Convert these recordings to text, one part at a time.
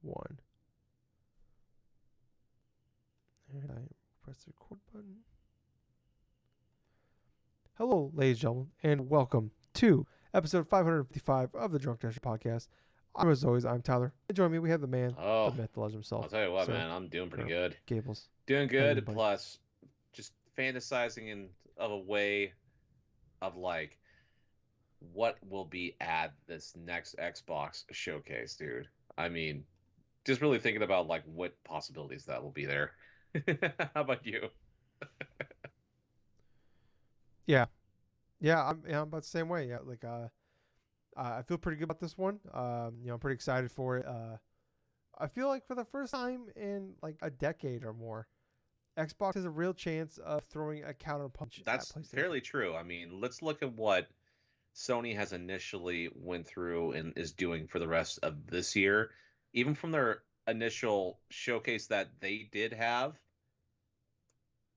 1. And I press the record button. Hello, ladies and gentlemen, and welcome to episode 555 of the Drunk Nerds podcast. As always, I'm Tyler. And join me, we have the man, the Oh, myth, the legend himself, I'll tell you what, Sir man, I'm doing pretty Colonel good. Gables. Doing How you doing, good, buddy? plus just fantasizing in of a way of like what will be at this next Xbox showcase, dude. I mean, just really thinking about like what possibilities that will be there. How about you? Yeah, I'm about the same way. Yeah, I feel pretty good about this one. I'm pretty excited for it. I feel like for the first time in like a decade or more, Xbox has a real chance of throwing a counter punch at That's PlayStation. fairly true. I mean, let's look at what Sony has initially went through and is doing for the rest of this year. Even from their initial showcase that they did have,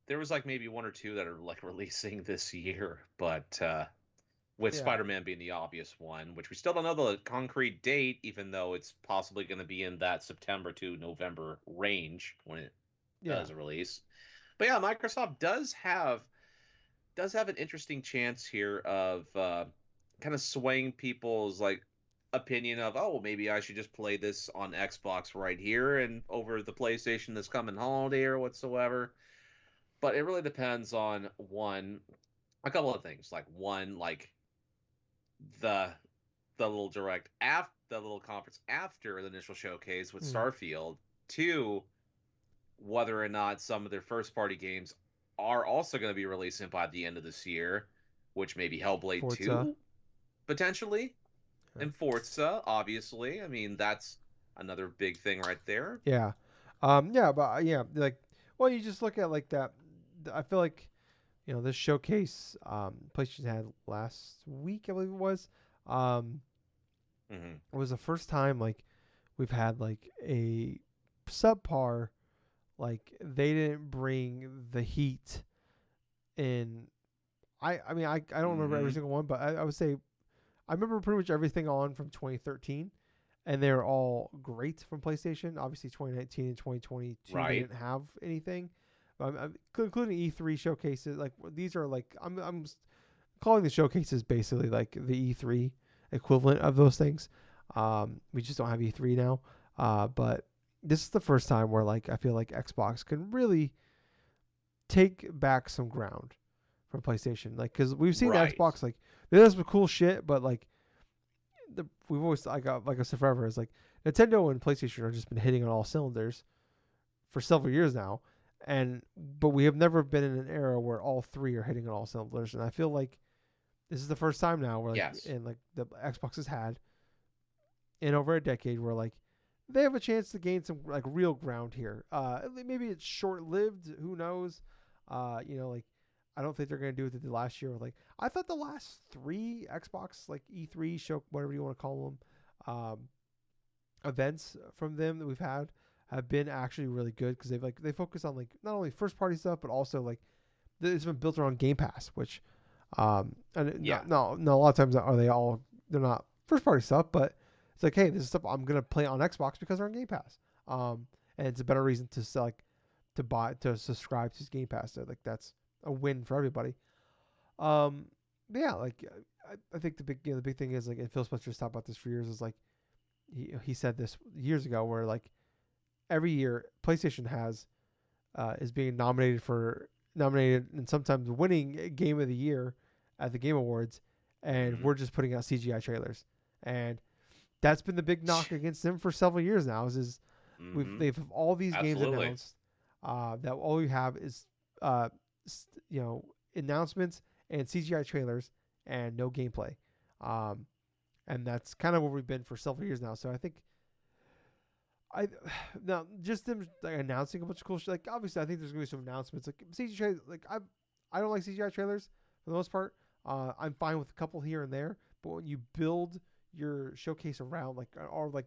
there was like maybe one or two that are like releasing this year, but with Yeah, Spider-Man being the obvious one, which we still don't know the concrete date, even though it's possibly going to be in that September to November range when it yeah, does release. But yeah, Microsoft does have an interesting chance here of kind of swaying people's like opinion of, oh, maybe I should just play this on Xbox right here and over the PlayStation this coming holiday or whatsoever. But it really depends on a couple of things. Like one, like the the little direct after the little conference after the initial showcase with mm. Starfield. Two, whether or not some of their first party games are also going to be releasing by the end of this year, which may be Hellblade Forza. 2 potentially, Yeah. and Forza, obviously. I mean, that's another big thing right there. Yeah. Yeah, but yeah, like, well, you just look at like that. I feel like this showcase PlayStation had last week, I believe it was. Um, Hmm. it was the first time like we've had like a subpar. Like they didn't bring the heat in. I don't remember every Hmm. single one, but I would say I remember pretty much everything on from 2013, and they're all great from PlayStation. Obviously, 2019 and 2022 they Right. didn't have anything, including E3 showcases. Like these are like I'm calling the showcases basically like the E3 equivalent of those things. We just don't have E3 now, but this is the first time where like I feel like Xbox can really take back some ground from PlayStation. Like because we've seen Right. Xbox like they do some cool shit, but like we've always like I said forever is like Nintendo and PlayStation have just been hitting on all cylinders for several years now, and but we have never been in an era where all three are hitting on all cylinders, and I feel like this is the first time now where like Yes. in like the Xbox has had in over a decade where like they have a chance to gain some like real ground here. Maybe it's short lived, who knows? Like I don't think they're gonna do what they did last year. Like I thought the last three Xbox like E3 show, whatever you want to call them, events from them that we've had have been actually really good because they focus on like not only first party stuff but also like it's been built around Game Pass, which and Yeah. no, a lot of times they're not first party stuff, but it's like hey, this is stuff I'm gonna play on Xbox because they're on Game Pass, and it's a better reason to to subscribe to Game Pass. So like that's a win for everybody. Um, but yeah, like I think the big thing is like, and Phil Spencer's talked about this for years, is like he said this years ago where like every year PlayStation has is being nominated and sometimes winning Game of the Year at the Game Awards, and Hmm. we're just putting out CGI trailers, and that's been the big knock against them for several years now. Is Hmm. they've all these games Absolutely. announced, that all you have is uh, you know announcements and CGI trailers and no gameplay, um, and that's kind of where we've been for several years now. So I think I now just them like announcing a bunch of cool shit. Like obviously, I think there's gonna be some announcements. Like CGI, like I don't like CGI trailers for the most part. I'm fine with a couple here and there, but when you build your showcase around like or like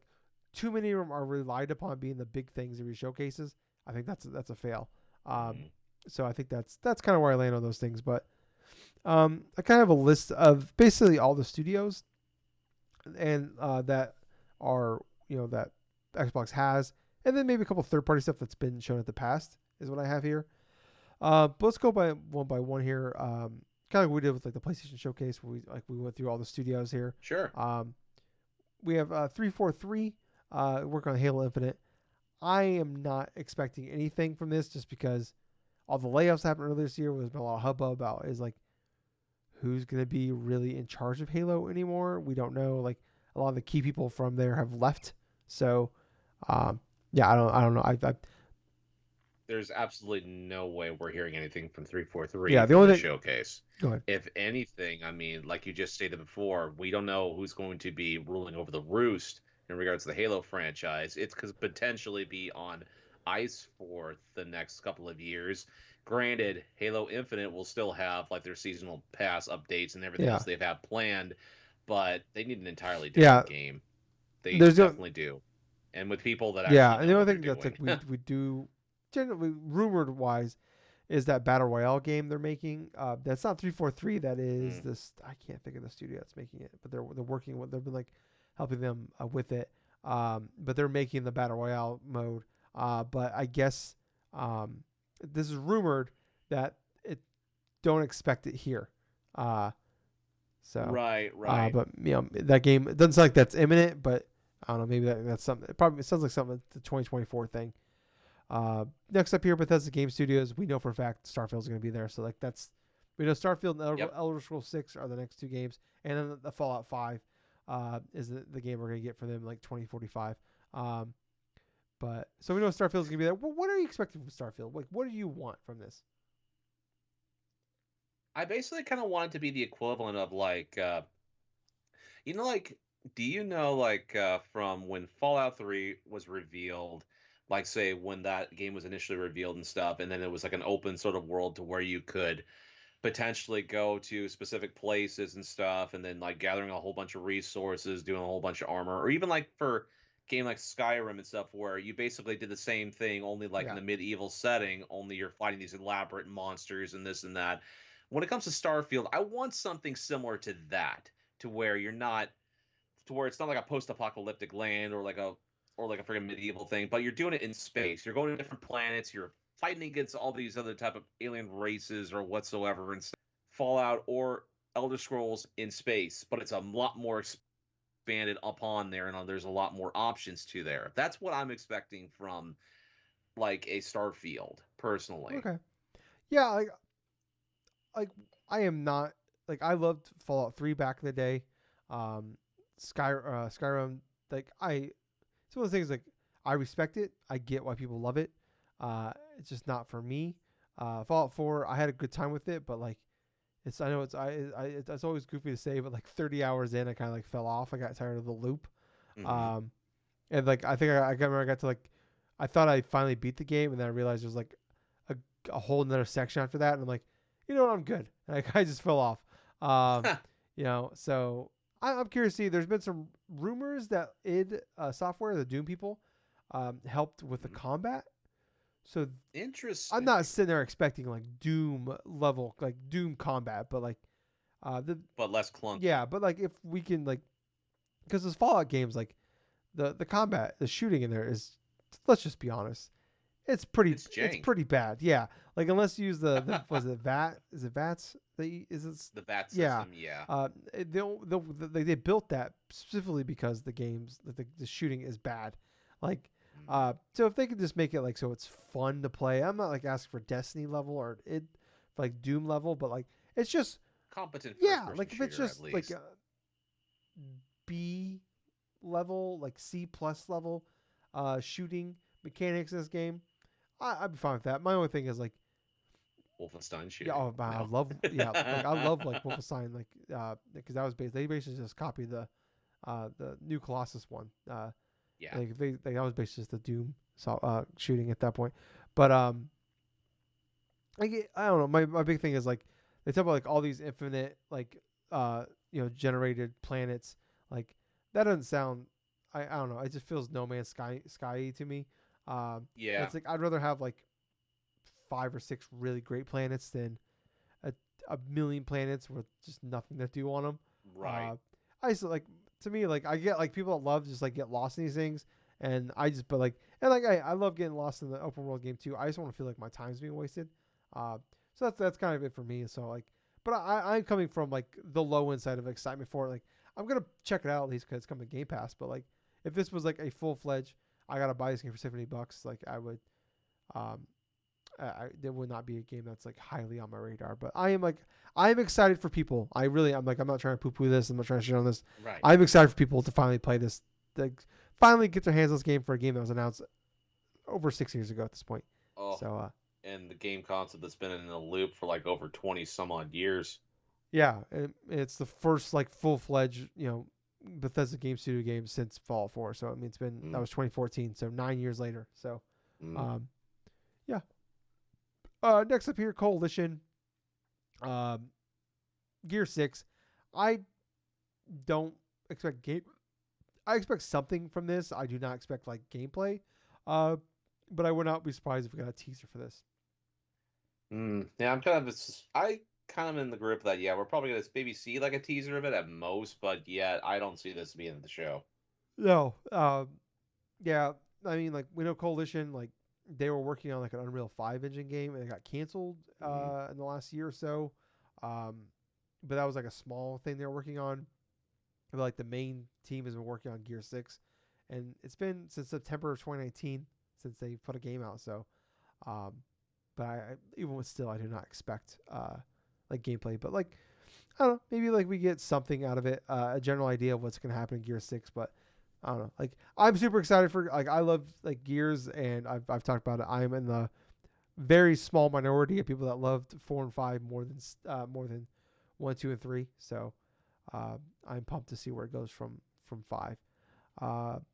too many of them are relied upon being the big things of your showcases, I think that's a fail. Um, Hmm. so I think that's kind of where I land on those things. But I kind of have a list of basically all the studios and that are that Xbox has, and then maybe a couple third party stuff that's been shown at the past is what I have here. But let's go by one here. Kind of like we did with like the PlayStation Showcase, where we went through all the studios here. Sure. Um, we have 343 working on Halo Infinite. I am not expecting anything from this just because all the layoffs that happened earlier this year was a lot of hubbub about is like who's going to be really in charge of Halo anymore. We don't know. Like a lot of the key people from there have left. So um, yeah, I don't know. There's absolutely no way we're hearing anything from 343 Yeah, the from the only thing. showcase. Go ahead. If anything, I mean, like you just stated before, we don't know who's going to be ruling over the roost in regards to the Halo franchise. It could potentially be on ice for the next couple of years. Granted, Halo Infinite will still have like their seasonal pass updates and everything Yeah, else they've had planned, but they need an entirely yeah. different game. They There's no. definitely do. And with people that Yeah, actually and know the what only they're thing that's like doing. we do generally rumored wise is that battle royale game they're making. That's not 343. That is Mm. this. I can't think of the studio that's making it, but they're working with. They've been like helping them with it. But they're making the battle royale mode. But I guess um, this is rumored that it don't expect it here. Uh, so, Right, right. but that game it doesn't sound like that's imminent. But I don't know. Maybe that's something. It sounds like something the 2024 thing. Next up here, Bethesda Game Studios. We know for a fact Starfield's going to be there. So like that's we know Starfield and Yep. Elder Scrolls 6 are the next two games, and then the Fallout 5 is the game we're going to get for them like 2045. Um, but so we know Starfield's going to be there. What are you expecting from Starfield? Like, what do you want from this? I basically kind of want it to be the equivalent of like like do you know like from when Fallout 3 was revealed, like say when that game was initially revealed and stuff, and then it was like an open sort of world to where you could potentially go to specific places and stuff, and then like gathering a whole bunch of resources, doing a whole bunch of armor, or even like for game like Skyrim and stuff, where you basically did the same thing, only like in Yeah. the medieval setting, only you're fighting these elaborate monsters and this and that. When it comes to Starfield, I want something similar to that, to where you're not to where it's not like a post-apocalyptic land or like a freaking medieval thing, but you're doing it in space. You're going to different planets. You're fighting against all these other type of alien races or whatsoever in Fallout or Elder Scrolls in space, but it's a lot more expanded upon there, and there's a lot more options to there. That's what I'm expecting from like a Starfield, personally. Okay. Yeah. Like I am not like I loved Fallout 3 back in the day. Skyrim. Like it's one of the things like I respect it. I get why people love it. It's just not for me. Fallout 4, I had a good time with it, but like it's I know it's always goofy to say, but like 30 hours in, I kind of like fell off. I got tired of the loop. Mm-hmm. Um, and like I think I got to like I thought I finally beat the game, and then I realized there's like a, a whole another section after that, and I'm like, you know what, I'm good. Like I just fell off. Um, so I'm curious to see. There's been some rumors that id Software, the Doom people, helped with the Mm-hmm. combat. So I'm not Interesting, sitting there expecting like Doom level, like Doom combat, but like the but less clunky. yeah, but like if we can like because those Fallout games like the combat, the shooting in there is, let's just be honest, It's it's jank. pretty bad. Yeah, like unless you use the was it VAT, is it VATS, they is it, The VAT yeah, system, yeah. they built that specifically because the games the shooting is bad, like Mm-hmm. so if they could just make it like so it's fun to play. I'm not like asking for Destiny level or it like Doom level, but like it's just Competent first yeah, person like if it's shooter at just like least. a B level, like C plus level, shooting mechanics in this game, I'd be fine with that. My only thing is like, Wolfenstein yeah, shooting. oh, man, I No. love, yeah, like I love like Wolfenstein, like, because that was they basically just copied the new Colossus one. Yeah. Like that was basically just the Doom shooting at that point. But I don't know. My big thing is like they talk about like all these infinite like generated planets. Like that doesn't sound. I don't know. It just feels No Man's Sky to me. Yeah. It's like I'd rather have like 5 or 6 really great planets than a, a million planets with just nothing to do on them. Right. Uh, I just like to me like I get like people that love just like get lost in these things, And I just but like and like I love getting lost in the open world game too. I just want to feel like my time's being wasted. Uh, so that's kind of it for me. So like, but I'm coming from like the low end side of excitement for it. Like I'm gonna check it out at least because it's coming to Game Pass. But like if this was like a full fledged, I gotta buy this game for $70. Like I would, um, there would not be a game that's like highly on my radar. But I am excited for people. I really I'm like I'm not trying to poo poo this. I'm not trying to shit on this. Right. I'm excited for people to finally play this. Like finally get their hands on this game for a game that was announced over 6 years ago at this point. Oh, So and the game concept that's been in a loop for like over 20 some odd years. yeah, it's the first like full fledged Bethesda Game Studio game since Fallout 4. So I mean it's been that Mm, was 2014, so 9 years later. So mm. um, yeah. Next up here, Coalition, um, Gear 6. I don't expect game. I expect something from this. I do not expect like gameplay, uh, but I would not be surprised if we got a teaser for this. Yeah, I'm kind of I kind of in the group that yeah, we're probably gonna maybe see like a teaser of it at most, but yeah, I don't see this being the show. No, yeah, I mean, like we know Coalition, like they were working on like an Unreal 5 engine game, and it got canceled Mm, in the last year or so. Um, but that was like a small thing they were working on. But like the main team has been working on Gear 6, and it's been since September of 2019 since they put a game out. So, um, but even with still, I do not expect like gameplay. But like I don't know, maybe like we get something out of it, a general idea of what's gonna happen in Gear 6. But I don't know. Like I'm super excited for like I love like Gears, and I've talked about it. I'm in the very small minority of people that loved 4 and 5 more than 1, 2, and 3. So uh, I'm pumped to see where it goes from 5.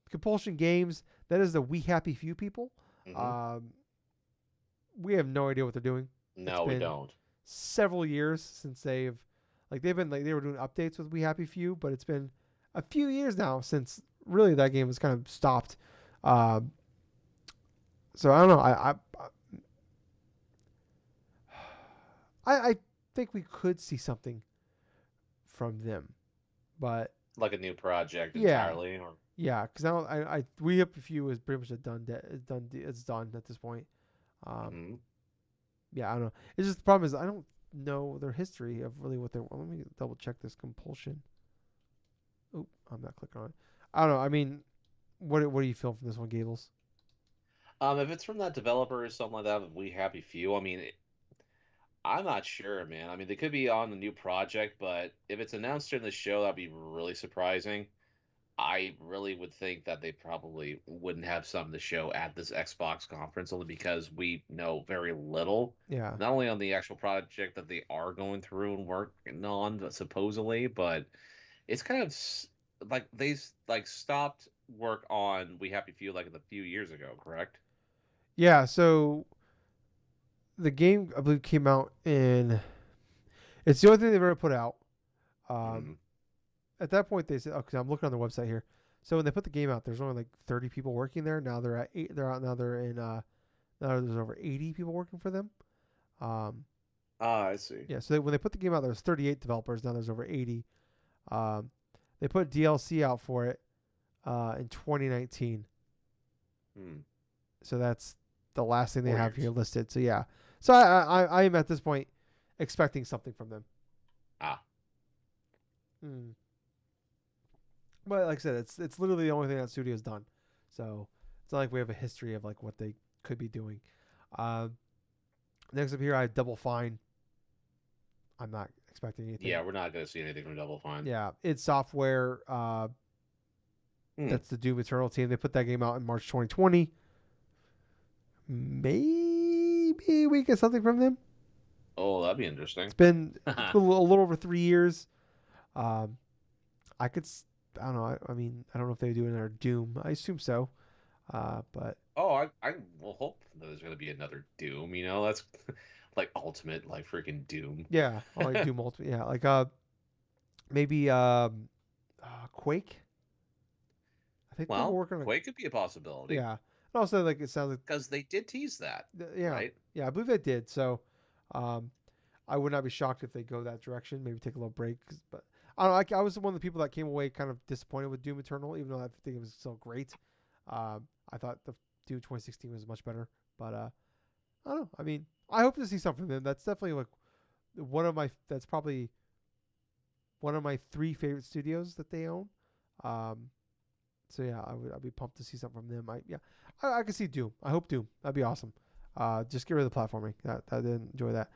Compulsion Games, that is the We Happy Few people. hmm. Um, we have no idea what they're doing. It's No, we been don't. several years since they've been like they were doing updates with We Happy Few, but it's been a few years now since really that game was kind of stopped. Um, so I don't know. I think we could see something from them, but Like a new project yeah, entirely, or yeah, because I We Happy Few is pretty much a it's done at this point. Um, hmm. yeah, I don't know. It's just the problem is I don't know their history of really what they're. Well, let me double check this compulsion. Oh, I'm not clicking on it. I don't know. I mean, what do you feel from this one, Gables? If it's from that developer or something like that, We Happy Few. I mean, I'm not sure, man. I mean, they could be on the new project, but if it's announced during the show, that'd be really surprising. I really would think that they probably wouldn't have some to show at this Xbox conference only because we know very little, Yeah. not only on the actual project that they are going through and working on supposedly, but it's kind of like like stopped work on We Happy Few like a few years ago, correct? Yeah. So the game I believe came out in. It's the only thing they've ever put out. Um, Hmm. at that point, they said, "Okay, I'm looking on their website here." So when they put the game out, there's only like 30 people working there. Now they're at eight. They're out now. They're in. Now there's over 80 people working for them. Um, Ah, I see. yeah. So when they put the game out, there was 38 developers. Now there's over 80. Um, they put DLC out for it in 2019. Hmm. So that's the last thing they 4 have here years. listed. So yeah. So I am at this point expecting something from them. Ah, Hmm. But like I said, it's literally the only thing that studio's done. So it's not like we have a history of like what they could be doing. Uh, Next up here, I have Double Fine. I'm not expecting yeah, anything. we're not gonna see anything from Double Fine. Yeah, it's software. Hmm. That's the Doom Eternal team. They put that game out in March 2020. Maybe we get something from them. Oh, that'd be interesting. It's been a little over 3 years. Um, I could. I don't know. I mean, I don't know if they do another Doom. I assume so. But Oh, I will hope there's gonna be another Doom. You know, that's like ultimate, like freaking Doom. yeah, or like Doom Ultimate. Yeah, like maybe Quake. I think they were Well, working on. Quake could be a possibility Yeah, and also like it sounds like because they did tease that, yeah, right? yeah. I believe they did. So, um, I would not be shocked if they go that direction. Maybe take a little break. But I don't know. I was one of the people that came away kind of disappointed with Doom Eternal, even though I think it was still great. I thought the Doom 2016 was much better, but I don't know. I mean, I hope to see something from them. That's definitely like one of my. That's probably one of my three favorite studios that they own. Um, so yeah, I'd be pumped to see something from them. I could see Doom. I hope Doom. That'd be awesome. Just get rid of the platforming. I didn't enjoy that.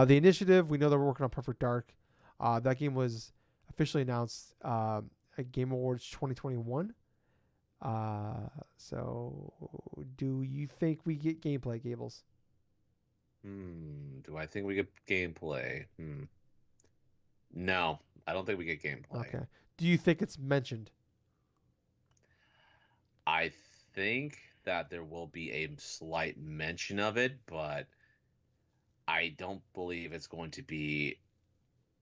The Initiative. We know they're working on Perfect Dark. That game was officially announced at Game Awards 2021. So do you think we get gameplay, Gables? Do I think we get gameplay? No, I don't think we get gameplay. Okay. Do you think it's mentioned? I think that there will be a slight mention of it, but I don't believe it's going to be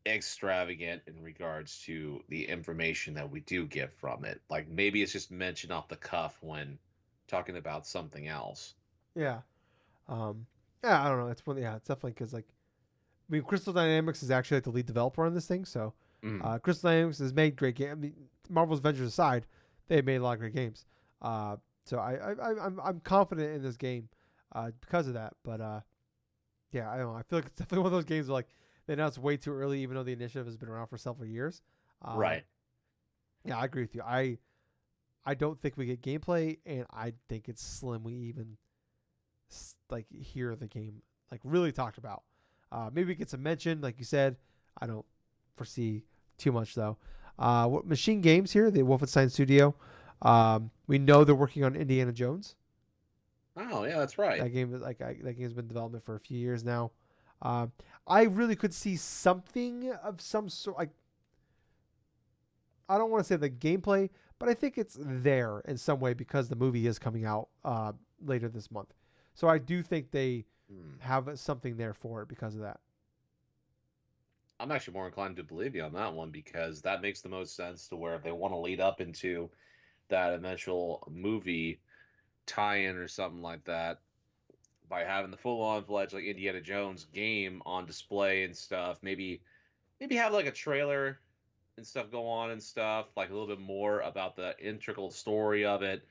extravagant in regards to the information that we do get from it. Like maybe it's just mentioned off the cuff when talking about something else. Yeah. Um. Yeah, I don't know. It's one. Yeah, it's definitely because like I mean, Crystal Dynamics is actually like the lead developer on this thing. So, Mm, Crystal Dynamics has made great games. I mean, Marvel's Avengers aside, they made a lot of great games. Uh, so I'm confident in this game because of that. But yeah, I don't know. I feel like it's definitely one of those games where like they announced way too early, even though the initiative has been around for several years. Uh, right. yeah, I agree with you. I don't think we get gameplay, and I think it's slim we even like hear the game like really talked about. Maybe we get some mention, like you said. I don't foresee too much though. What Machine Games here? The Wolfenstein Studio. We know they're working on Indiana Jones. Oh, yeah, that's right. That game is that game has been in development for a few years now. Um, I really could see something of some sort. Like I don't want to say the gameplay, but I think it's there in some way because the movie is coming out later this month. So I do think they Hmm. have something there for it because of that. I'm actually more inclined to believe you on that one because that makes the most sense to where if they want to lead up into that eventual movie tie-in or something like that by having the full-on fledged like Indiana Jones game on display and stuff, maybe have like a trailer and stuff go on and stuff, like a little bit more about the integral story of it.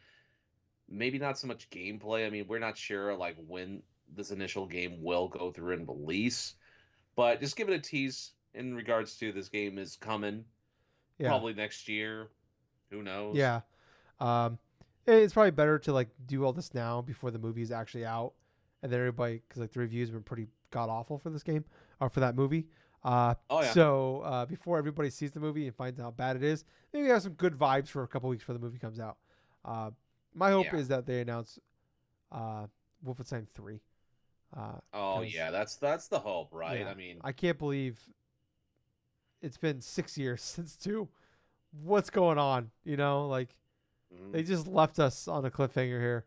Maybe not so much gameplay. I mean, we're not sure like when this initial game will go through and release, but just give it a tease in regards to this game is coming Yeah, probably next year. Who knows? yeah. Um, it's probably better to like do all this now before the movie is actually out, and then everybody because like the reviews have been pretty god awful for this game or for that movie. Oh yeah, So before everybody sees the movie and finds out how bad it is, maybe have some good vibes for a couple weeks before the movie comes out. Uh, my hope yeah. is that they announce uh, Wolfenstein 3 Oh because yeah, that's the hope, right? yeah, I mean, I can't believe it's been 6 years since 2. What's going on? You know, like mm, they just left us on a cliffhanger here.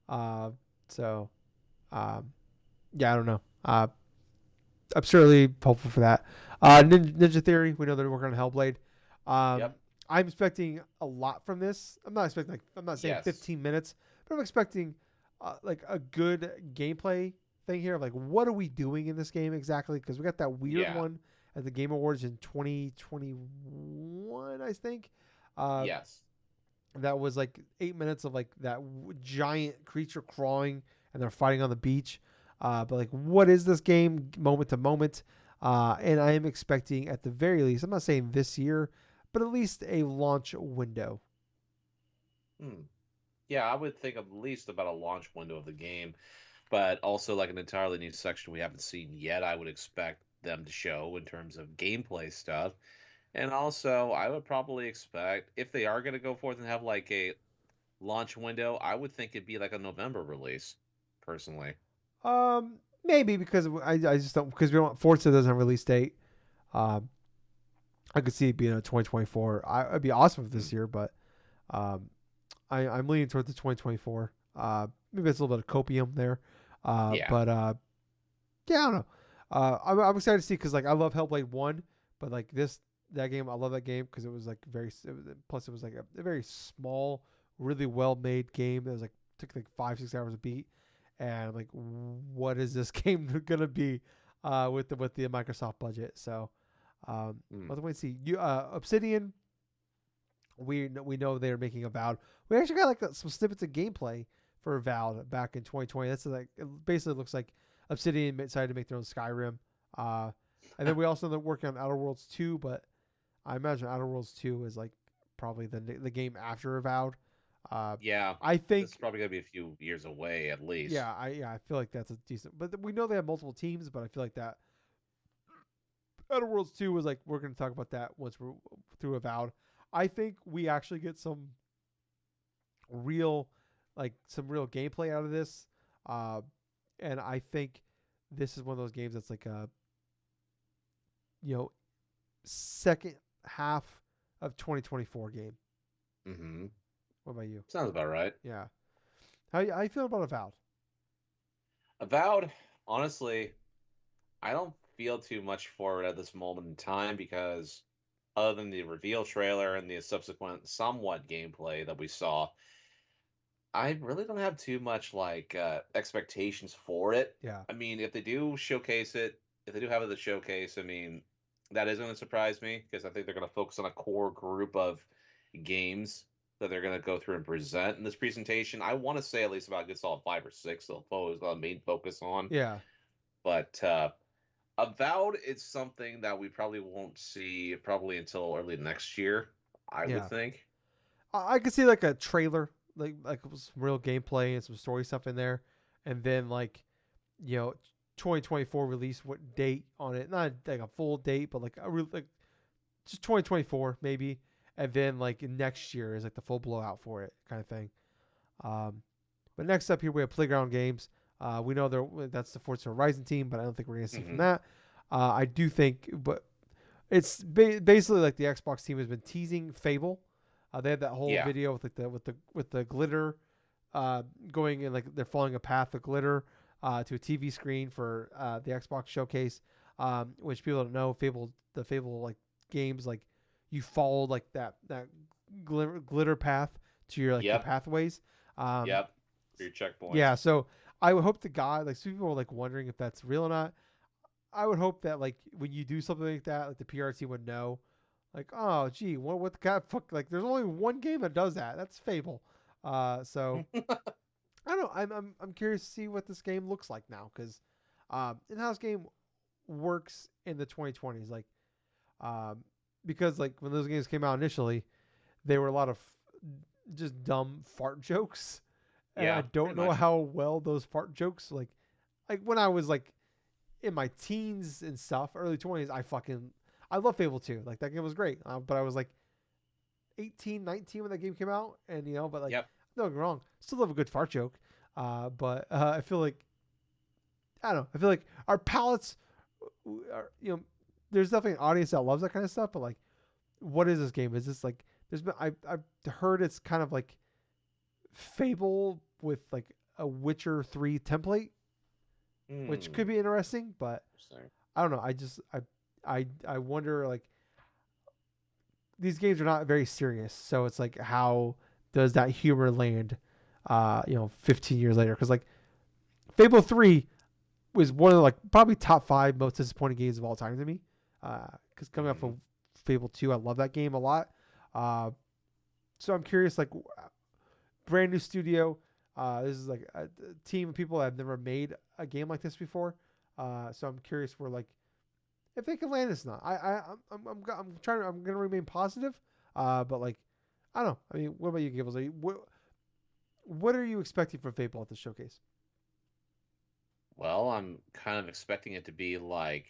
Uh, so um, yeah, I don't know. I'm certainly hopeful for that. Ninja Theory, we know they're working on Hellblade. Um, yep, I'm expecting a lot from this. I'm not expecting like I'm not saying yes, 15 minutes, but I'm expecting like a good gameplay thing here. Like, what are we doing in this game exactly? Because we got that weird yeah, one at the Game Awards in 2021, I think. Uh, yes. that was like 8 minutes of like that giant creature crawling and they're fighting on the beach. But like, what is this game moment to moment? And I am expecting at the very least, I'm not saying this year, but at least a launch window. Hmm. Yeah, I would think at least about a launch window of the game, but also like an entirely new section we haven't seen yet. I would expect them to show in terms of gameplay stuff. And also, I would probably expect if they are going to go forth and have like a launch window, I would think it'd be like a November release, personally. Maybe because I just don't because we don't Forza doesn't have a release date. Um, I could see it being a 2024. It'd be awesome if Hmm. this year, but um, I'm leaning towards the 2024. Maybe it's a little bit of copium there. Yeah. But Yeah, I don't know. I'm excited to see because like I love Hellblade 1, but like that game I love that game because it was like plus it was like a very small, really well made game that was like took like 5-6 hours to beat, and I'm like, what is this game gonna be with the Microsoft budget? So, Hmm. let's wait and see. You Obsidian. We know they're making Avowed. We actually got like some snippets of gameplay for Avowed back in 2020. That's like it basically looks like Obsidian decided to make their own Skyrim. Uh, and then we also know working on Outer Worlds 2, but I imagine Outer Worlds 2 is like probably the game after Avowed. Uh, Yeah, I this is think probably gonna be a few years away at least. I feel like that's a decent. But we know they have multiple teams, but I feel like that Outer Worlds 2 was like we're going to talk about that once we're through Avowed. I think we actually get real some real gameplay out of this. Uh, and I think this is one of those games that's like a you know second half of 2024 game. Mm-hmm. What about you? Sounds about right. Yeah. How you feel about Avowed? Avowed, honestly, I don't feel too much for it at this moment in time because other than the reveal trailer and the subsequent somewhat gameplay that we saw, I really don't have too much expectations for it. Yeah. I mean, if they do showcase it, if they do have it at the showcase, I mean, that is going to surprise me because I think they're going to focus on a core group of games that they're going to go through and present in this presentation. I want to say at least about a good solid 5 or 6 they'll focus main focus on, Yeah. but Avowed is something that we probably won't see probably until early next year, I would Yeah. think. I could see like a trailer, like some real gameplay and some story stuff in there, and then like 2024 release, what date on it? Not like a full date, but like like just 2024 maybe, and then like next year is like the full blowout for it kind of thing. Um, but next up here we have Playground Games. We know that's the Forza Horizon team, but I don't think we're gonna see from Hmm. that. I do think, but it's basically like the Xbox team has been teasing Fable. They had that whole Yeah. video with like the glitter going and like they're following a path of glitter to a TV screen for the Xbox showcase. Which people don't know, the Fable like games like you follow like that glitter path to your Yep. pathways. Um, Yep. For your yeah, checkpoints. so I would hope to God like some people are like wondering if that's real or not. I would hope that like when you do something like that, like the PR team would know, like, oh gee, what the god fuck, like there's only one game that does that. That's Fable. So I don't know. I'm curious to see what this game looks like now because in-house game works in the 2020s, like um, because like when those games came out initially, they were a lot of just dumb fart jokes, and I Yeah, don't pretty know much. how well those fart jokes like when I was like in my teens and stuff, early 20s, I love Fable 2. Like that game was great. But I was like 18, 19 when that game came out, and but like Yep. don't get me wrong, still love a good fart joke. But I feel like I don't know. I feel like our palates are there's definitely an audience that loves that kind of stuff. But like, what is this game? Is this like I've heard it's kind of like Fable with like a Witcher 3 template, which Hmm. could be interesting, but Interesting. I don't know. I wonder like these games are not very serious, so it's like how does that humor land? 15 years later, because like Fable 3 was one of the, like probably top five most disappointing games of all time to me. Because coming off Hmm. of Fable 2, I love that game a lot. Uh, so I'm curious, like brand new studio. This is like a team of people that have never made a game like this before. So I'm curious where like if they can land this or not. I'm trying to, I'm gonna remain positive. But like I don't know. I mean, what about you, Gables? What are you expecting from Fable at the showcase? Well, I'm kind of expecting it to be like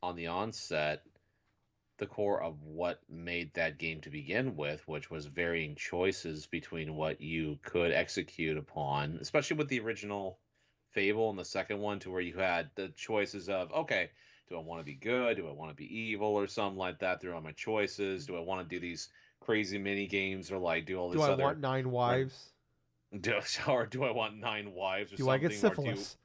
on the onset, the core of what made that game to begin with, which was varying choices between what you could execute upon, especially with the original Fable and the second one, to where you had the choices of, okay, do I want to be good? Do I want to be evil or something like that? Through all my choices. Do I want to do these crazy mini games or like do all Do this I want other nine run wives? do, or do I want 9 wives or Do I get something? Or do syphilis?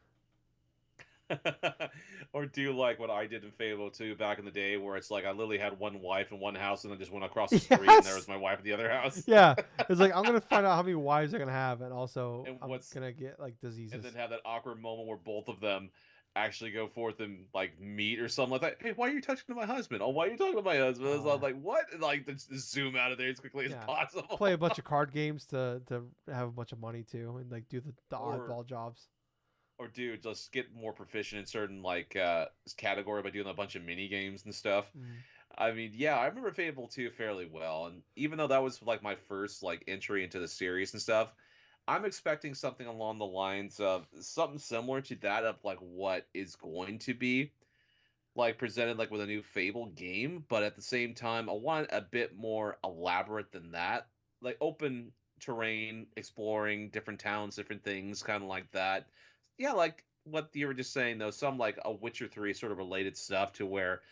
or do like what I did in Fable 2 back in the day, where it's like I literally had one wife in one house and then just went across the street and there Yes. was my wife in the other house. Yeah. It's like I'm gonna find out how many wives I'm gonna have, and also and I'm what's gonna get like and then diseases. have that awkward moment where both of them actually go forth and like meet or something like that. Hey, why are you touching my husband? Oh, why are you talking to my husband? I was Uh, like, what? And, like, just zoom out of there as quickly as yeah. Play a possible. bunch of card games to have a bunch of money too, and like do the or oddball jobs. or dude, just get more proficient in certain like category by doing a bunch of mini games and stuff. Mm. I mean, yeah, I remember Fable 2 fairly well, and even though that was like my first like entry into the series and stuff, I'm expecting something along the lines of something similar to that of like what is going to be like presented like with a new Fable game, but at the same time, I want a bit more elaborate than that. Like open terrain, exploring different towns, different things, kind of like that. Yeah, like what you were just saying though, some like a Witcher 3 sort of related stuff to where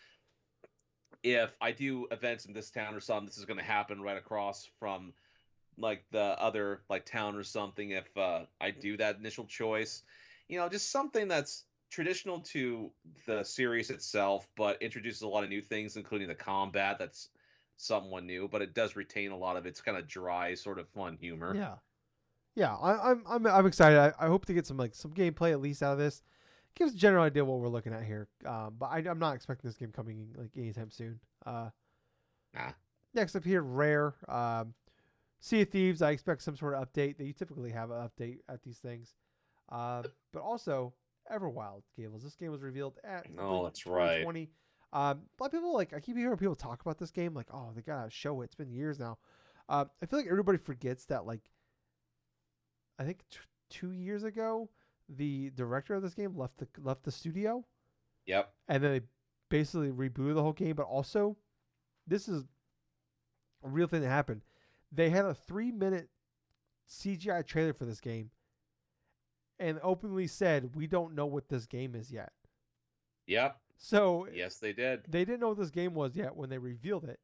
if I do events in this town or something, this is going to happen right across from like the other like town or something if I do that initial choice. You know, just something that's traditional to the series itself, but introduces a lot of new things, including the combat that's somewhat new, but it does retain a lot of its kind of dry, sort of fun humor. Yeah, yeah. I'm excited. I hope to get some gameplay at least out of this. Give us a general idea what we're looking at here. But I'm not expecting this game coming like anytime soon. Nah. Next up here, Rare. Sea of Thieves. I expect some sort of update. They typically have an update at these things. But also Everwild, Gables. This game was revealed at Oh, like that's right. 2020. A lot of people like I keep hearing people talk about this game like, oh, they gotta show it. It's been years now. I feel like everybody forgets that like I think 2 years ago, the director of this game left the studio, Yep. and then they basically rebooted the whole game. But also, this is a real thing that happened. They had a 3 minute CGI trailer for this game, and openly said we don't know what this game is yet. Yep. So Yes, they did. they didn't know what this game was yet when they revealed it,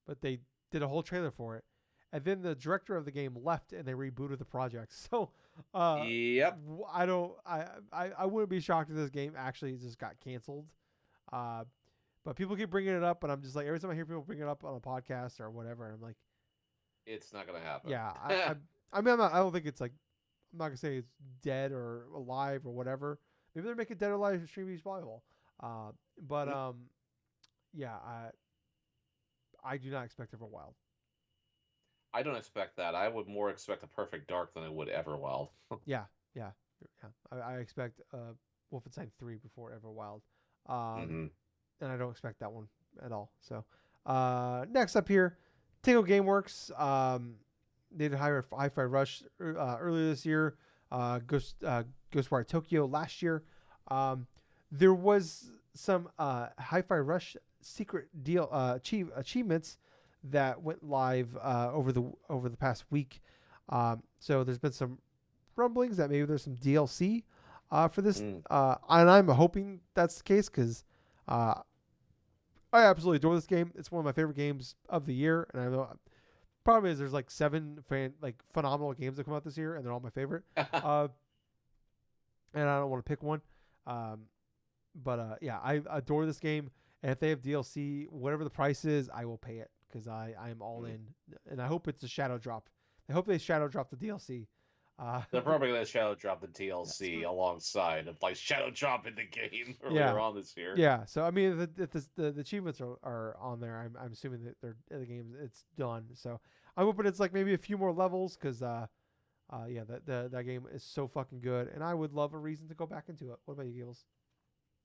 but they did a whole trailer for it. And then the director of the game left, and they rebooted the project. So, uh, Yep. I don't, I wouldn't be shocked if this game actually just got canceled. Uh, but people keep bringing it up, and I'm just like, every time I hear people bring it up on a podcast or whatever, I'm like, It's not gonna happen. yeah, I mean, I don't think it's like, I'm not gonna say it's dead or alive or whatever. Maybe they're making Dead or Alive extremely viable. Uh, but yeah, I do not expect Everwild. I don't expect that. I would more expect a Perfect Dark than I would Everwild. Yeah, yeah, yeah. I expect Wolfenstein 3 before Everwild, um, hmm and I don't expect that one at all. So next up here, Tingle GameWorks. They did hire Hi-Fi Rush earlier this year. Ghostwire Tokyo last year. Um, there was some Hi-Fi Rush secret deal achievements that went live over the past week. So there's been some rumblings that maybe there's some DLC for this, Mm. and I'm hoping that's the case because uh, I absolutely adore this game. It's one of my favorite games of the year, and I know problem is there's like phenomenal games that come out this year, and they're all my favorite. Uh, and I don't want to pick one. Um, but yeah, I adore this game, and if they have DLC, whatever the price is, I will pay it because I am all Mm. in, and I hope it's a shadow drop. I hope they shadow drop the DLC. They're probably going to shadow drop the Yeah, DLC alongside of like shadow drop in the game earlier yeah, on this year. yeah. So I mean, if the achievements are on there, I'm assuming that they're the game it's done. So I'm hoping it's like maybe a few more levels because yeah, that game is so fucking good, and I would love a reason to go back into it. What about you, Gills?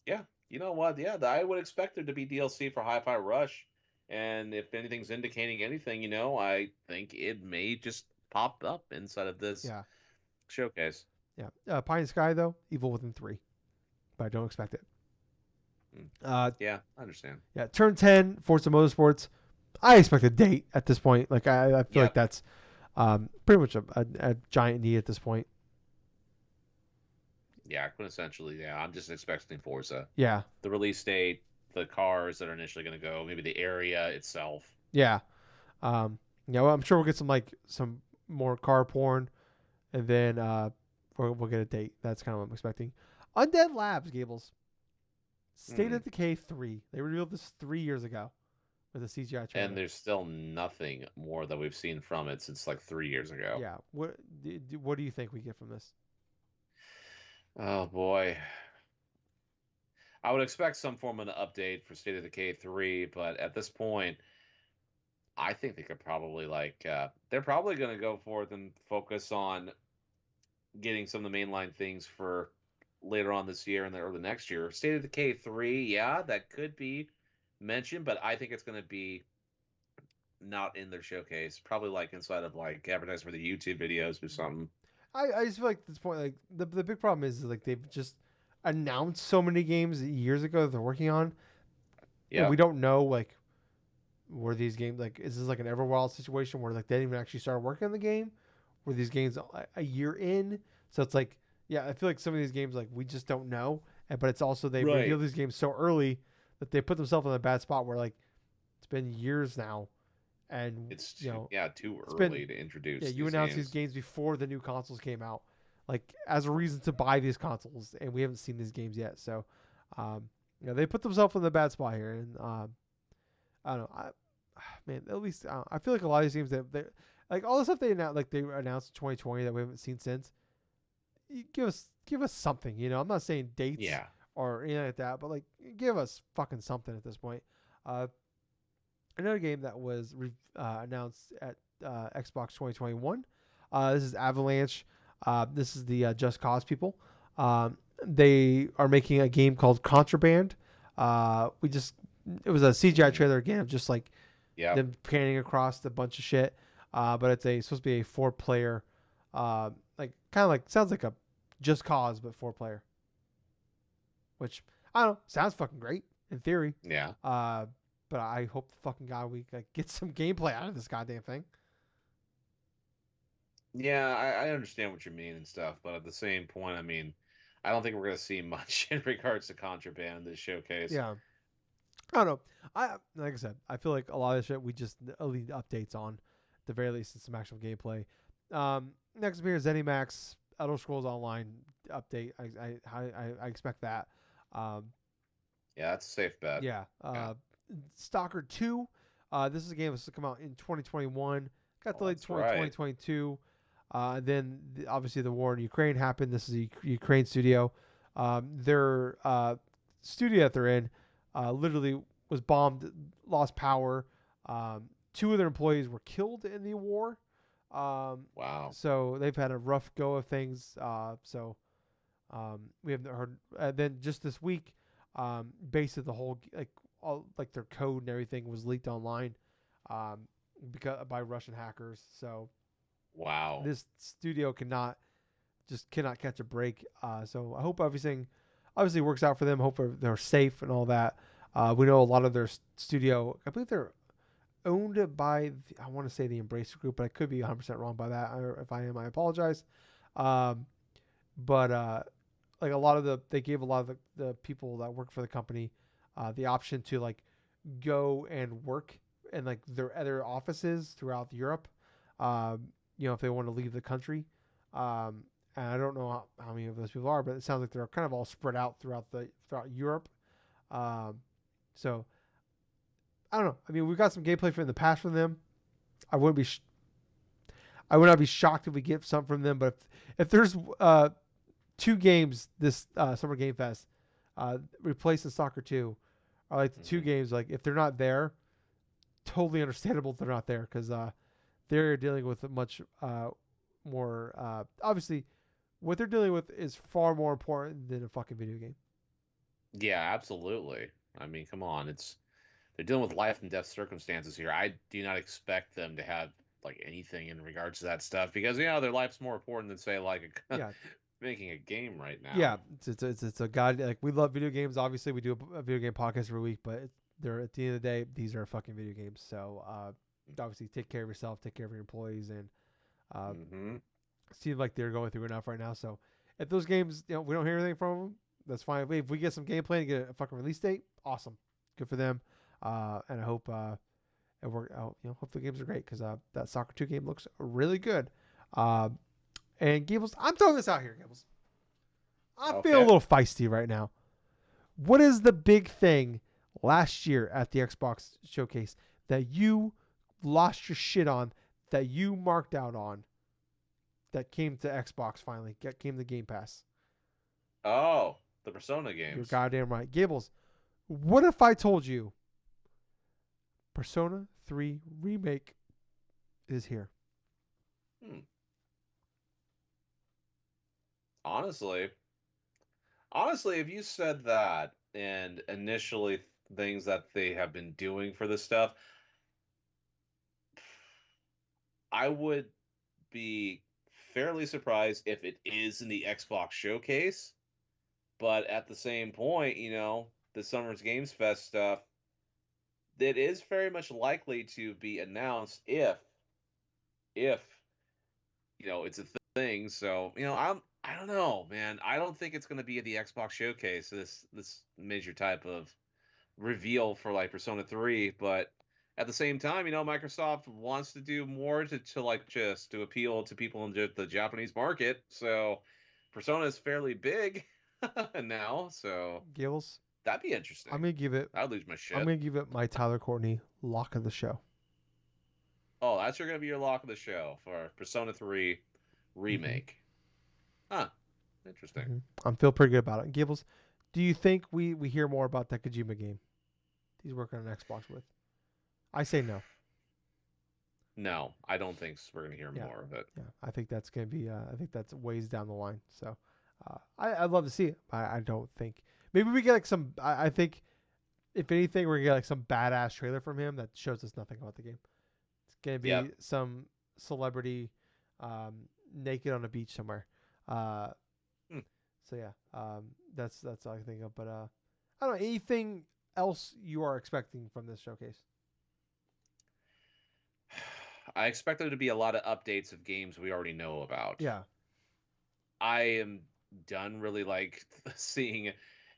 Yeah, you know what? Yeah, I would expect there to be DLC for Hi-Fi Rush, and if anything's indicating anything, I think it may just pop up inside of this Yeah, showcase. yeah. Pie in the Sky though, Evil Within 3, but I don't expect it. Mm. Uh, Yeah, I understand. yeah. Turn 10, Forza Motorsports. I expect a date at this point. Like I feel like Yep. that's pretty much a giant need at this point. Yeah, quintessentially, yeah. I'm just expecting Forza. Yeah, The release date, the cars that are initially going to go, maybe the area itself. yeah. Well, I'm sure we'll get some more car porn, and then we'll get a date. That's kind of what I'm expecting. Undead Labs, Gables. State Hmm. of Decay 3. They revealed this 3 years ago with a CGI And trailer. there's still nothing more that we've seen from it since like 3 years ago. Yeah. What do you think we get from this? Oh boy. I would expect some form of an update for State of Decay 3, but at this point, I think they could probably they're probably going to go forth and focus on getting some of the mainline things for later on this year and the early next year. State of Decay 3, yeah, that could be mentioned, but I think it's going to be not in their showcase. Probably like inside of like advertising for the YouTube videos or something. I just feel like at this point, like the big problem is like they've just announced so many games years ago that they're working on, and we Yep. don't know like were these games like is this like an Everwild situation where like they didn't even actually start working on the game? Were these games a year in? So it's like yeah, I feel like some of these games like we just don't know, but it's also they reveal Right. these games so early that they put themselves in a bad spot where like it's been years now, and It's you know too it's early been to yeah introduce you these announced these games. games before the new consoles came out, like as a reason to buy these consoles, and we haven't seen these games yet. So, they put themselves in the bad spot here, and I don't know. Man, at least I feel like a lot of these games that they like all the stuff they announced in 2020 that we haven't seen since. Give us something, you know. I'm not saying dates Yeah. or anything like that, but like give us fucking something at this point. Uh, Another game that was announced at Xbox 2021. This is Avalanche. This is the Just Cause people. They are making a game called Contraband. We just it was a CGI Hmm. trailer again of just like Yep. them panning across a bunch of shit. But it's supposed to be a four-player, like kind of like sounds like a Just Cause but four-player, which I don't know sounds fucking great in theory. Yeah. Uh, but I hope the fucking god we like, get some gameplay out of this goddamn thing. Yeah, I understand what you mean and stuff, but at the same point, I mean, I don't think we're going to see much in regards to contraband in this showcase. Yeah, I don't know. I like I said, I feel like a lot of shit we just need updates on, at the very least, in some actual gameplay. Next up here is ZeniMax Elder Scrolls Online update. I expect that. Um, Yeah, that's a safe bet. Yeah. Yeah. Stalker 2. This is a game that's to come out in 2021. Got Well, delayed that's to right. 2022. Then obviously the war in Ukraine happened. This is a Ukraine studio. Their studio that they're in literally was bombed, lost power. Two of their employees were killed in the war. Um, Wow. so they've had a rough go of things. We haven't heard. Then just this week, basically the whole like all like their code and everything was leaked online, um, because by Russian hackers. So Wow. this studio cannot catch a break. So I hope everything obviously works out for them. Hope they're safe and all that. We know a lot of their studio. I believe they're owned by I want to say the Embracer Group, but I could be 100% wrong by that. If I am, I apologize. Um, but like a lot of they gave a lot of the people that work for the company the option to like go and work in like their other offices throughout Europe. If they want to leave the country. Um, and I don't know how many of those people are, but it sounds like they're kind of all spread out throughout Europe. Um, so I don't know. I mean, we've got some gameplay from the past from them. I wouldn't be sh- I would not be shocked if we get some from them. But if there's two games this Summer Game Fest, replacing Soccer 2, are like the two Hmm. games. Like if they're not there, totally understandable if they're not there because they're dealing with a much more. Obviously, what they're dealing with is far more important than a fucking video game. Yeah, absolutely. I mean, come on. They're dealing with life and death circumstances here. I do not expect them to have like anything in regards to that stuff because their life's more important than say like Yeah, making a game right yeah. now. It's a god. Like we love video games. Obviously, we do a video game podcast every week, but they're at the end of the day, these are fucking video games. So obviously, take care of yourself, take care of your employees, and uh, Hmm. seem like they're going through enough right now. So if those games, we don't hear anything from them, that's fine. If we get some gameplay and get a fucking release date, awesome, good for them. And I hope it work out. Hope the games are great because that Soccer 2 game looks really good. Uh, and Gables, I'm throwing this out here, Gables. I'm feeling a Okay. little feisty right now. What is the big thing last year at the Xbox showcase that you lost your shit on, that you marked out on, that came to Xbox finally, came to Game Pass? Oh. The Persona You're games. goddamn right. Gables, what if I told you Persona 3 Remake is here? Hmm. Honestly, honestly, if you said that and initially things that they have been doing for this stuff, I would be fairly surprised if it is in the Xbox showcase. But at the same point, the Summer's Games Fest stuff, it is very much likely to be announced if it's a thing. So I don't know, man. I don't think it's going to be at the Xbox showcase. This major type of reveal for like Persona 3, but at the same time, Microsoft wants to do more to like just to appeal to people in the Japanese market. So Persona is fairly big now, so Gables, that'd be I'm interesting. gonna give it. I'd lose my I'm shit. gonna give it my Tyler Courtney lock of the show. Oh, that's going to be your lock of the show for Persona 3 hmm remake. Huh. Interesting. I'm feel pretty good about it. Gables, do you think we hear more about that Kojima game he's working on Xbox with? I say no. No, I don't think we're going to hear Yeah, more of it. yeah. I think that's gonna be. I think that's ways down the line. So, I'd love to see it. I don't think maybe we get like some. I think if anything, we're gonna get like some badass trailer from him that shows us nothing about the game. It's gonna Yep. be some celebrity, naked on a beach somewhere. Uh, Hmm. so yeah, that's all I can think of. But I don't know anything else you are expecting from this showcase. I expect there to be a lot of updates of games we already know about. Yeah, I am done really like seeing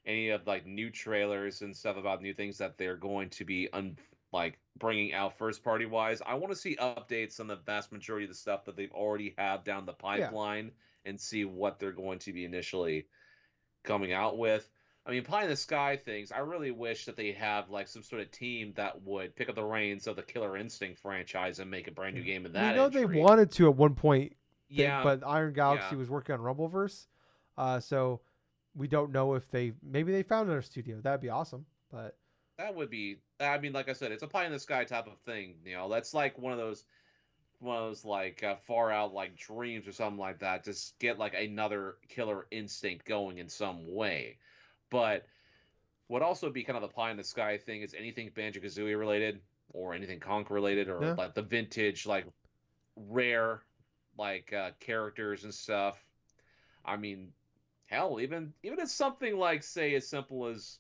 any of like new trailers and stuff about new things that they're going to be like bringing out first party wise. I want to see updates on the vast majority of the stuff that they've already have down the yeah. pipeline and see what they're going to be initially coming out with. I mean, pie in the sky things. I really wish that they have like some sort of team that would pick up the reins of the Killer Instinct franchise and make a brand Yeah. new game in We that know they entry. wanted to at one point, Yeah, but Iron Galaxy yeah, was working on Rumbleverse, so we don't know if they maybe they found another studio. That'd be awesome. But that would be. I mean, like I said, it's a pie in the sky type of thing. That's like one of those like far out like dreams or something like that. Just get like another Killer Instinct going in some way. But would also be kind of the pie in the sky thing is anything Banjo Kazooie related or anything Conk related or yeah, like the vintage like rare like characters and stuff. I mean, hell, even it's something like say as simple as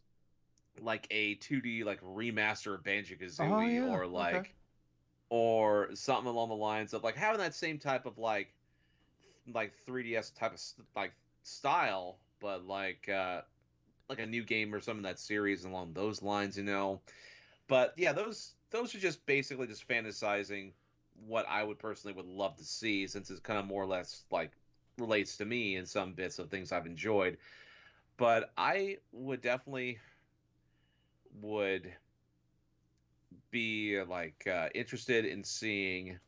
like a 2D like remaster of Banjo oh Kazooie yeah, or okay, or something along the lines of like having that same type of like 3DS type of like style, but like a new game or something in that series along those lines. But yeah, those are just basically just fantasizing what I would personally would love to see since it's kind of more or less like relates to me in some bits of things I've enjoyed. But I would definitely would be like interested in seeing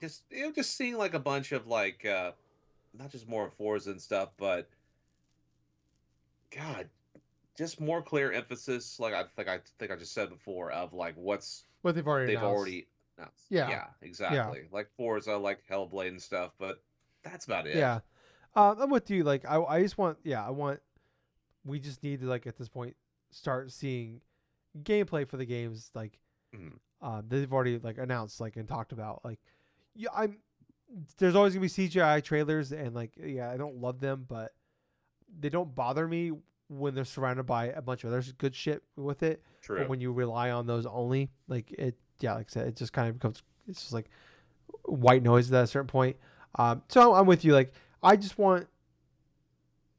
just seeing like a bunch of like not just more Forza and stuff, but God, just more clear emphasis. Like I think I just said before of like what's what they've already they've announced. already announced. Yeah, Yeah, yeah, exactly. Like Forza, like Hellblade and stuff, but that's about it. yeah. I'm with you. Like I just want, yeah, I want. We just need to like at this point start seeing gameplay for the games like Mhm. they've already like announced like and talked about. Like, yeah, I'm. There's always gonna be CGI trailers and like yeah, I don't love them, but they don't bother me when they're surrounded by a bunch of other good shit with it. But True. when you rely on those only, like it, yeah, like I said, it just kind of becomes it's just like white noise at a certain point. So I'm with you. Like I just want,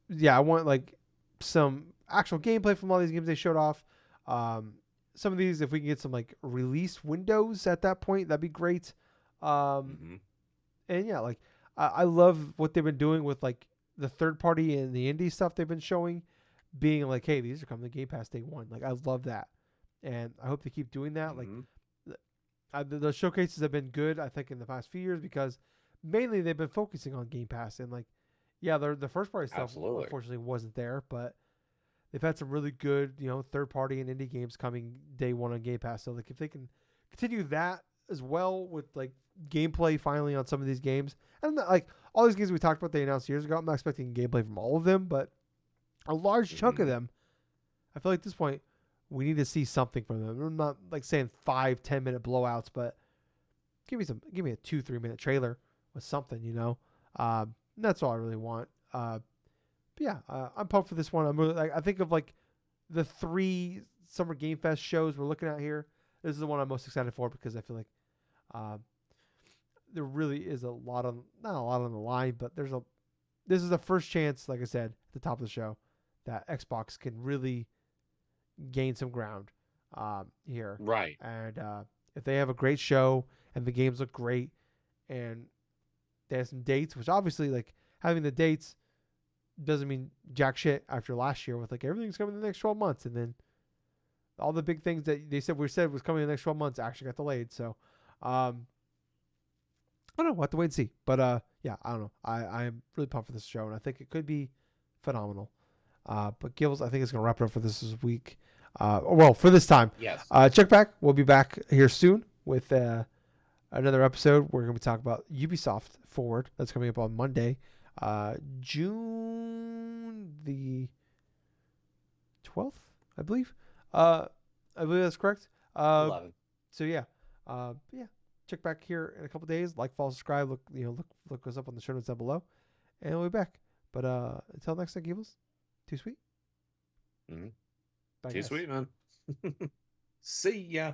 yeah, I want like some actual gameplay from all these games they showed off. Um, some of these, if we can get some like release windows at that point, that'd be great. Um, Hmm. and yeah, like I love what they've been doing with like the third party and the indie stuff they've been showing, being like, hey, these are coming to Game Pass day one. Like I love that, and I hope they keep doing that. Like Hmm. the showcases have been good, I think, in the past few years because mainly they've been focusing on Game Pass and like Yeah, the first party stuff Absolutely. unfortunately wasn't there, but they've had some really good, third party and indie games coming day one on Game Pass. So like if they can continue that as well with like gameplay finally on some of these games, and like all these games we talked about they announced years ago, I'm not expecting gameplay from all of them, but a large chunk of Hmm. them, I feel like at this point we need to see something from them. I'm not like saying 5-10 minute blowouts, but give me a 2-3 minute trailer with something, that's all I really want. But yeah, I'm pumped for this one. I'm really like I think of like the three Summer Game Fest shows we're looking at here. This is the one I'm most excited for because I feel like uh, there really is a lot on not a lot on the line, but this is the first chance, like I said at the top of the show, that Xbox can really gain some ground here. Right. And if they have a great show and the games look great and they have some dates, which obviously like having the dates doesn't mean jack shit after last year with like everything's coming in the next 12 months and then all the big things that they said was coming in the next 12 months actually got delayed. So, I don't know. We'll have to wait and see. But yeah, I don't know. I'm really pumped for this show, and I think it could be phenomenal. But Gills, I think it's gonna wrap it up for this week. Well, for this time. Yes. Check back. We'll be back here soon with another episode. We're gonna be talking about Ubisoft Forward. That's coming up on Monday, June the 12th, I believe. Uh, I believe that's correct. Uh, 11. so yeah, yeah. Check back here in a couple days. Like, follow, subscribe. Look us up on the show notes down below, and we'll be back. But until next time, Gables. Too sweet. Hmm. Bye, Too guys. sweet, man. See ya.